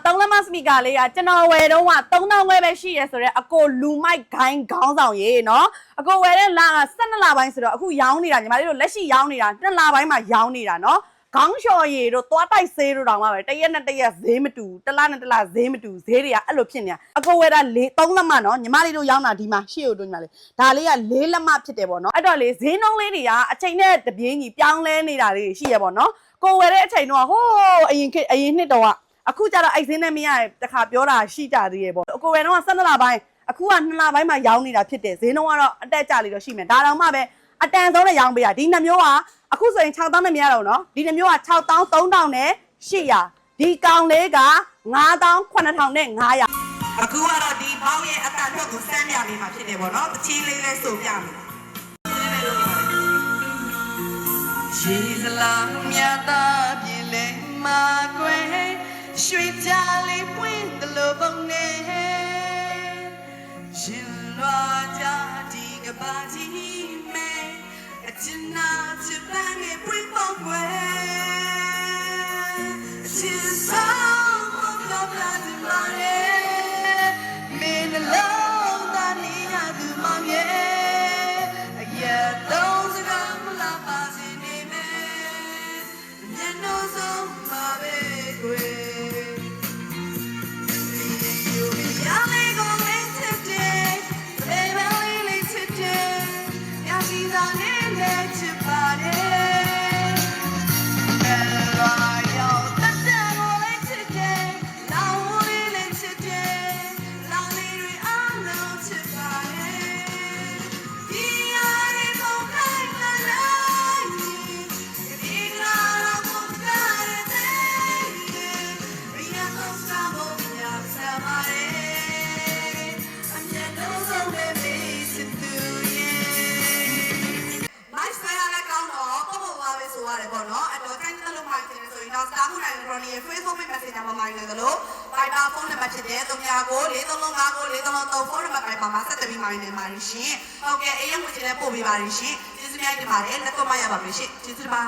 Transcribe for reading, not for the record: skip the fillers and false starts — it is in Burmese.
3လမစပီကာလေးကကျွန်တော်ဝယ်တော့က3000ခွဲပဲရှိရဆိုတော့အကိုလူမိုက်ဂိုင်းခေါင်းဆောင်ရေးနော်အကိုဝယ်တဲ့လက12လပိုင်းဆိုတော့အခုရောင်းနေတာညီမလေးတို့လက်ရှိရောင်းနေတာ2လပိုင်းမှာရောင်းနေတာနော်ခေါင်းလျှော်ရည်တို့သွားတိုက်ဆေးတို့တောင်မှပဲတရက်နဲ့တရက်ဈေးမတူတစ်လနဲ့တစ်လဈေးမတူဈေးတွေကအဲ့လိုဖြစ်နေတာအကိုဝယ်တာ3လက်မနော်ညီမလေးတို့ရောင်းတာဒီမှာရှေ့ကိုတို့ညီမလေးဒါလေးက4လက်မဖြစ်တယ်ပေါ့နော်အဲ့တော့လေဈေးနှုန်းလေးတွေကအချိန်နဲ့တပြေးညီပြောင်းလဲနေတာလေးရှိရပေါ့နော်ကိုဝယ်တဲ့အချိန်တော့ဟိုးအရင်နှစ်တော့အခုကျတော့အဲ့ဈေးနဲ့မရတခါပြောတာရှိကြသေးရဲ့ပေါ့အကိုဝယ်တော့12လပိုင်းအခုက2လပိုင်းမှာရောင်းနေတာဖြစ်တယ်ဈေးနှုန်းကတော့အတက်ကြလေးတော့ရှိမယ်ဒါတောင်မှပဲအတန်ဆုံးနဲ့ရောင်းပေးတာဒီနှမျိုးကအခုဆိုရင်6000နဲ့မရတော့နော်ဒီနှမျိုးက6000 3000နဲ့800ဒီကောင်လေးက9000 9000နဲ့900အခုကတော့ဒီပေါင်းရဲ့အတန်ထုတ်ကိုစမ်းပြပေးမှာဖြစ်တယ်ပေါ့နော်တချင်းလေးလဲဆိုပြမယ်ရှိသလားမြတ်တာပြေလဲမှာကွယ်ရွှေကြလေးပွင့်တလို့ပုံနဲ့ရှင်လွာကြဒီကပါကြီးမဲအချင်နာချစ်ပန်းရဲ့ပွင့်ပုံကွယ်အချစ်ဆောင်မတော်တာဒီမာရဲ့မင်းလုံးသာနေရသူမောင်ရဲ့အရက်တော့စကားမလာပါစေနေမယ်မျက်နှာဆုံးပါပဲကွယ်Facebook Messenger မှာနိုင်တယ်လို့ Viber ဖုန်းနံပါတ်ဖြစ်တဲ့3994 4359 4353ဖုန်းနံပါတ်ပိုင်းမှာဆက်သွယ်ပြီးနိုင်နေပါရှင်။ဟုတ်ကဲ့အေးရငွေချင်တဲ့ပို့ပေးပါရှင်။ကျေးဇူးများတင်ပါတယ်လက်တော့မရပါဘူးရှင်။ကျေးဇူးပါ